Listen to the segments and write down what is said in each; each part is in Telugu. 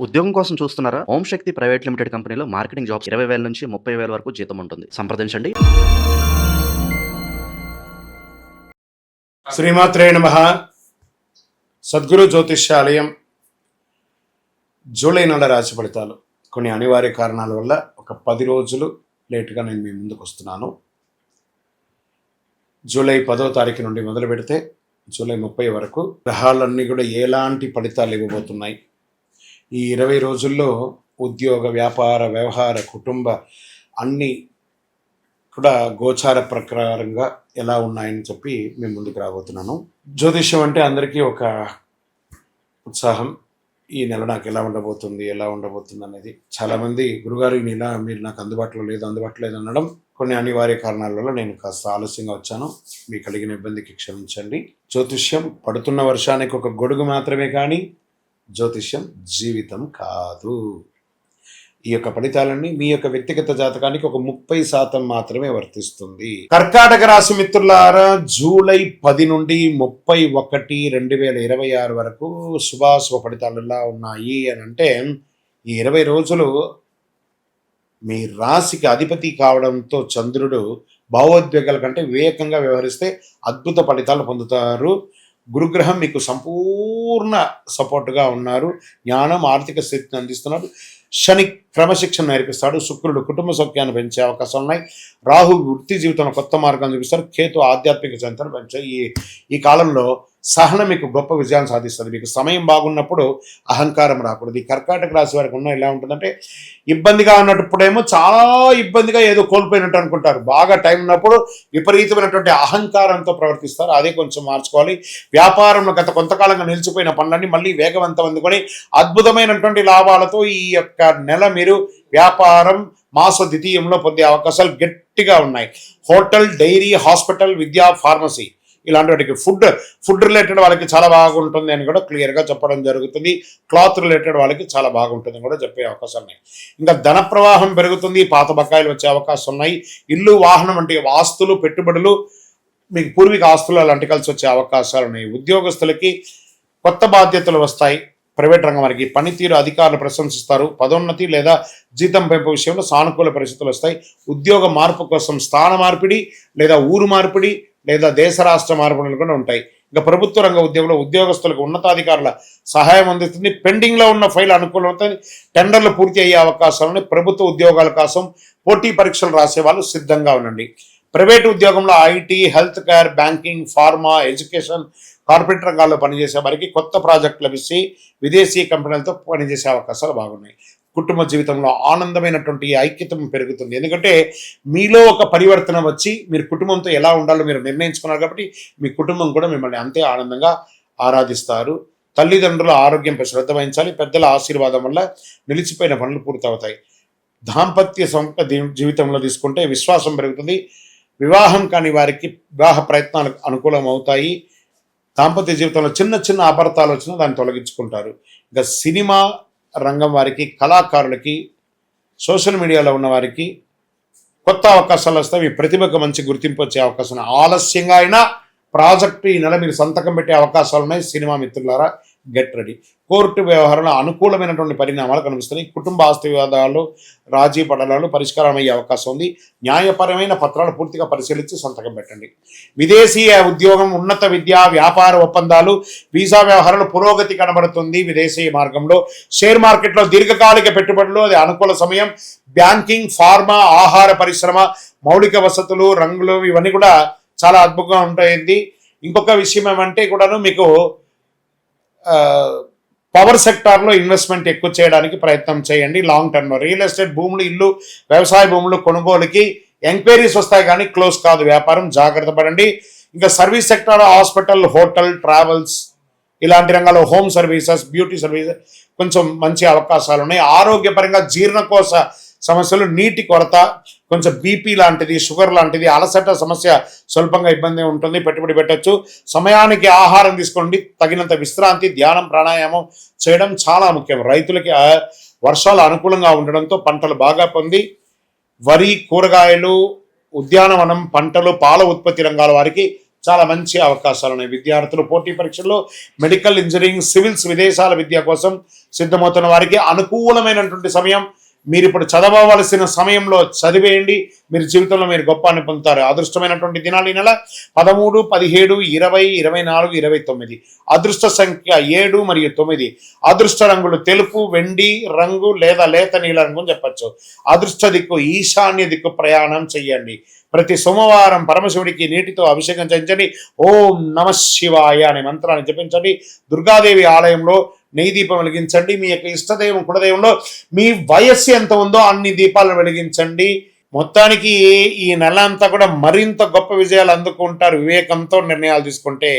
ఉద్యోగం కోసం చూస్తున్నారా? ఓం శక్తి ప్రైవేట్ లిమిటెడ్ కంపెనీలో మార్కెటింగ్ జాబ్స్ 20,000 నుంచి 30,000 వరకు జీతం ఉంటుంది. సంప్రదించండి. శ్రీమాత్రే నమః. సద్గురు జ్యోతిష్యాలయం జూలై నెల రాశి ఫలితాలు కొన్ని అనివార్య కారణాల వల్ల ఒక 10 రోజులు లేటుగా నేను మీ ముందుకు వస్తున్నాను. జూలై 10వ తారీఖు నుండి మొదలు పెడితే జూలై 30 వరకు గ్రహాలన్నీ కూడా ఎలాంటి ఫలితాలు ఇవ్వబోతున్నాయి, ఈ 20 రోజుల్లో ఉద్యోగ, వ్యాపార, వ్యవహార, కుటుంబ అన్నీ కూడా గోచార ప్రకారంగా ఎలా ఉన్నాయని చెప్పి మేము ముందుకు రాబోతున్నాను. జ్యోతిష్యం అంటే అందరికీ ఒక ఉత్సాహం. ఈ నెల నాకు ఎలా ఉండబోతుంది అనేది. చాలామంది గురుగారు ఈ నెల మీరు నాకు అందుబాటులో లేదు అనడం కొన్ని అనివార్య కారణాల వల్ల నేను కాస్త ఆలస్యంగా వచ్చాను. మీకు కలిగిన ఇబ్బందికి క్షమించండి. జ్యోతిష్యం పడుతున్న వర్షానికి ఒక గొడుగు మాత్రమే కానీ జ్యోతిష్యం జీవితం కాదు. ఈ యొక్క ఫలితాలన్నీ మీ యొక్క వ్యక్తిగత జాతకానికి ఒక 30% మాత్రమే వర్తిస్తుంది. కర్కాటక రాశి మిత్రులారా, జూలై 10 నుండి 31, 2026 వరకు శుభాశుభ ఫలితాలు ఎలా ఉన్నాయి అని అంటే, ఈ 20 రోజులు మీ రాశికి అధిపతి కావడంతో చంద్రుడు భావోద్వేగాల కంటే వివేకంగా వ్యవహరిస్తే అద్భుత ఫలితాలు పొందుతారు. గురుగ్రహం మీకు సంపూర్ణ సపోర్టుగా ఉన్నారు. జ్ఞానం, ఆర్థిక స్థితిని అందిస్తున్నాడు. శని క్రమశిక్షణ నేర్పిస్తాడు. శుక్రుడు కుటుంబ సౌఖ్యాన్ని పెంచే అవకాశాలు ఉన్నాయి. రాహు వృత్తి జీవితంలో కొత్త మార్గాన్ని చూపిస్తారు. కేతు ఆధ్యాత్మిక చింతన పెంచాయి. ఈ కాలంలో సహనం మీకు గొప్ప విజయాన్ని సాధిస్తుంది. మీకు సమయం బాగున్నప్పుడు అహంకారం రాకూడదు. ఈ కర్కాటక రాశి వారికి ఉన్న ఎలా ఉంటుందంటే, ఇబ్బందిగా ఉన్నప్పుడేమో చాలా ఇబ్బందిగా ఏదో కోల్పోయినట్టు అనుకుంటారు. బాగా టైం ఉన్నప్పుడు విపరీతమైనటువంటి అహంకారంతో ప్రవర్తిస్తారు. అదే కొంచెం మార్చుకోవాలి. వ్యాపారంలో గత కొంతకాలంగా నిలిచిపోయిన పనులన్నీ మళ్ళీ వేగవంతం అందుకొని అద్భుతమైనటువంటి లాభాలతో ఈ యొక్క నెల మీరు వ్యాపారం మాస ద్వితీయంలో పొందే అవకాశాలు గట్టిగా ఉన్నాయి. హోటల్, డైరీ, హాస్పిటల్, విద్యా, ఫార్మసీ ఇలాంటి వాటికి ఫుడ్ రిలేటెడ్ వాళ్ళకి చాలా బాగుంటుంది అని కూడా క్లియర్గా చెప్పడం జరుగుతుంది. క్లాత్ రిలేటెడ్ వాళ్ళకి చాలా బాగుంటుంది అని కూడా చెప్పే అవకాశాలు ఉన్నాయి. ఇంకా ధన ప్రవాహం పెరుగుతుంది. పాత బకాయిలు వచ్చే అవకాశం ఉన్నాయి. ఇల్లు, వాహనం వంటి ఆస్తులు, పెట్టుబడులు, మీకు పూర్వీక ఆస్తులు అలాంటి కలిసి వచ్చే అవకాశాలు ఉన్నాయి. ఉద్యోగస్తులకి కొత్త బాధ్యతలు వస్తాయి. ప్రైవేట్ రంగం వారికి పనితీరు అధికారులు ప్రశంసిస్తారు. పదోన్నతి లేదా జీతం పెంపు విషయంలో సానుకూల పరిస్థితులు వస్తాయి. ఉద్యోగ మార్పు కోసం స్థాన మార్పిడి లేదా ఊరు మార్పిడి లేదా దేశ రాష్ట్ర మార్పులు కూడా ఉంటాయి. ఇంకా ప్రభుత్వ రంగ ఉద్యోగంలో ఉద్యోగస్తులకు ఉన్నతాధికారుల సహాయం అందిస్తుంది. పెండింగ్లో ఉన్న ఫైల్ అనుకూలమవుతుంది. టెండర్లు పూర్తి అయ్యే అవకాశాలని. ప్రభుత్వ ఉద్యోగాల కోసం పోటీ పరీక్షలు రాసే వాళ్ళు సిద్ధంగా ఉండండి. ప్రైవేటు ఉద్యోగంలో IT, health care, banking, pharma, education, corporate రంగాల్లో పనిచేసే వారికి కొత్త ప్రాజెక్టులు లభిస్తే విదేశీ కంపెనీలతో పనిచేసే అవకాశాలు బాగున్నాయి. కుటుంబ జీవితంలో ఆనందమైనటువంటి ఐక్యత పెరుగుతుంది. ఎందుకంటే మీలో ఒక పరివర్తన వచ్చి మీరు కుటుంబంతో ఎలా ఉండాలో మీరు నిర్ణయించుకున్నారు కాబట్టి మీ కుటుంబం కూడా మిమ్మల్ని అంతే ఆనందంగా ఆరాధిస్తారు. తల్లిదండ్రుల ఆరోగ్యంపై శ్రద్ధ వహించాలి. పెద్దల ఆశీర్వాదం వల్ల నిలిచిపోయిన పనులు పూర్తవుతాయి. దాంపత్య జీవితంలో తీసుకుంటే విశ్వాసం పెరుగుతుంది. వివాహం కాని వారికి వివాహ ప్రయత్నాలు అనుకూలం అవుతాయి. దాంపత్య జీవితంలో చిన్న చిన్న అపార్థాలు వచ్చినా దాన్ని తొలగించుకుంటారు. ఇంకా సినిమా రంగం వారికి, కళాకారులకి, సోషల్ మీడియాలో ఉన్న వారికి కొత్త అవకాశాలు వస్తాయి. మీ ప్రతిభకు మంచి గుర్తింపు వచ్చే అవకాశం. ఆలస్యంగా అయినా ప్రాజెక్టు ఈ నెల మీరు సంతకం పెట్టే అవకాశాలు ఉన్నాయి. సినిమా మిత్రులారా, గెట్ రెడీ. కోర్టు వ్యవహారంలో అనుకూలమైనటువంటి పరిణామాలు కనిపిస్తున్నాయి. కుటుంబ ఆస్తి వివాదాలు, రాజీ పడలాలు పరిష్కారం అయ్యే అవకాశం ఉంది. న్యాయపరమైన పత్రాలు పూర్తిగా పరిశీలించి సంతకం పెట్టండి. విదేశీయ ఉద్యోగం, ఉన్నత విద్య, వ్యాపార ఒప్పందాలు, వీసా వ్యవహారాలు పురోగతి కనబడుతుంది. విదేశీ మార్గంలో షేర్ మార్కెట్లో దీర్ఘకాలిక పెట్టుబడులు, అది అనుకూల సమయం. బ్యాంకింగ్, ఫార్మా, ఆహార పరిశ్రమ, మౌలిక వసతులు, రంగులు ఇవన్నీ కూడా చాలా అద్భుతంగా ఉంటాయి. ఇంకొక విషయం ఏమంటే కూడాను మీకు పవర్ సెక్టార్లో ఇన్వెస్ట్మెంట్ ఎక్కువ చేయడానికి ప్రయత్నం చేయండి. లాంగ్ టర్మ్లో రియల్ ఎస్టేట్ భూములు, ఇల్లు, వ్యవసాయ భూములు కొనుగోలుకి ఎంక్వైరీస్ వస్తాయి కానీ క్లోజ్ కాదు వ్యాపారం. జాగ్రత్త పడండి. ఇంకా service sector, hospital, hotel, travels ఇలాంటి రంగాల్లో, హోమ్ సర్వీసెస్, బ్యూటీ సర్వీసెస్ కొంచెం మంచి అవకాశాలు ఉన్నాయి. ఆరోగ్యపరంగా జీర్ణకోశ సమస్యలు, నీటి కొరత, కొంచెం బీపీ లాంటిది, షుగర్ లాంటిది, అలసట సమస్య స్వల్పంగా ఇబ్బంది ఉంటుంది. పెట్టుబడి పెట్టచ్చు. సమయానికి ఆహారం తీసుకోండి. తగినంత విశ్రాంతి, ధ్యానం, ప్రాణాయామం చేయడం చాలా ముఖ్యం. రైతులకి వర్షాలు అనుకూలంగా ఉండడంతో పంటలు బాగా పొంది వరి, కూరగాయలు, ఉద్యానవనం పంటలు, పాల ఉత్పత్తి రంగాల వారికి చాలా మంచి అవకాశాలు ఉన్నాయి. విద్యార్థులు పోటీ పరీక్షల్లో మెడికల్, ఇంజనీరింగ్, సివిల్స్, విదేశాల విద్య కోసం సిద్ధమవుతున్న వారికి అనుకూలమైనటువంటి సమయం. మీరు ఇప్పుడు చదవవలసిన సమయంలో చదివేయండి. మీరు జీవితంలో మీరు గొప్పని పొందుతారు. అదృష్టమైనటువంటి దినాలు ఈ నెల 13, 17, 20, 24, 29. అదృష్ట సంఖ్య 7 మరియు 9. అదృష్ట రంగులు తెలుపు, వెండి రంగు లేదా లేత నీల రంగు అని చెప్పచ్చు. అదృష్ట దిక్కు ఈశాన్య దిక్కు ప్రయాణం చెయ్యండి. ప్రతి సోమవారం పరమశివుడికి నీటితో అభిషేకం చేయించండి. ఓం నమ శివాయ అనే మంత్రాన్ని జపించండి. దుర్గాదేవి ఆలయంలో నెయ్యి దీపం వెలిగించండి. మీ యొక్క ఇష్టదైవం కులదైవంలో మీ వయస్సు ఎంత ఉందో అన్ని దీపాలను వెలిగించండి. మొత్తానికి ఈ నెల అంతా కూడా మరింత గొప్ప విజయాలు అందుకుంటారు వివేకంతో నిర్ణయాలు తీసుకుంటే.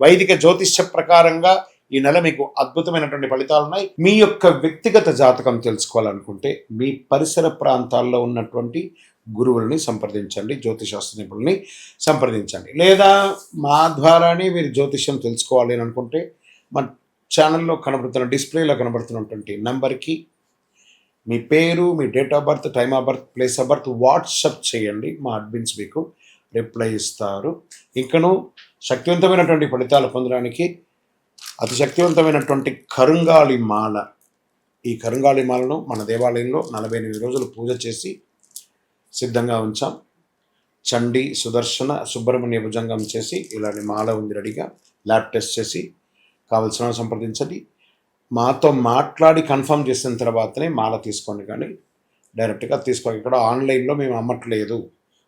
వైదిక జ్యోతిష్య ప్రకారంగా ఈ నెల మీకు అద్భుతమైనటువంటి ఫలితాలు ఉన్నాయి. మీ యొక్క వ్యక్తిగత జాతకం తెలుసుకోవాలనుకుంటే మీ పరిసర ప్రాంతాల్లో ఉన్నటువంటి గురువుల్ని సంప్రదించండి, జ్యోతిశాస్త్ర నిపుణుల్ని సంప్రదించండి. లేదా మా ద్వారానే మీరు జ్యోతిష్యం తెలుసుకోవాలి అని అనుకుంటే మా ఛానల్లో కనబడుతున్న డిస్ప్లేలో కనబడుతున్నటువంటి నెంబర్కి మీ పేరు, మీ date of birth, time of birth, place of birth WhatsApp చేయండి. మా అడ్మిన్స్ మీకు రిప్లై ఇస్తారు. ఇంకను శక్తివంతమైనటువంటి ఫలితాలు పొందడానికి అతి శక్తివంతమైనటువంటి కరుంగాళి మాల, ఈ కరుంగాళి మాలను మన దేవాలయంలో 48 రోజులు పూజ చేసి సిద్ధంగా ఉంచాం. చండీ, సుదర్శన, సుబ్రహ్మణ్య భుజంగం చేసి ఇలాంటి మాల ఉంది రెడీగా. ల్యాబ్ టెస్ట్ చేసి కావలసిన సంప్రదించండి. మాతో మాట్లాడి కన్ఫర్మ్ చేసిన తర్వాతనే మాల తీసుకోండి, కానీ డైరెక్ట్గా తీసుకోండి. ఇక్కడ ఆన్లైన్లో మేము అమ్మట్లేదు.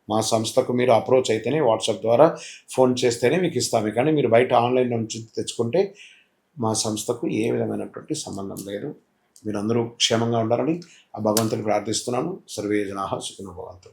మా సంస్థకు మీరు అప్రోచ్ అయితేనే, వాట్సాప్ ద్వారా ఫోన్ చేస్తేనే మీకు ఇస్తాము. కానీ మీరు బయట ఆన్లైన్ నుంచి తెచ్చుకుంటే మా సంస్థకు ఏ విధమైనటువంటి సంబంధం లేదు. మీరందరూ క్షేమంగా ఉండాలని ఆ భగవంతుని ప్రార్థిస్తున్నాను. సర్వే జనాః సుఖినో భవంతు.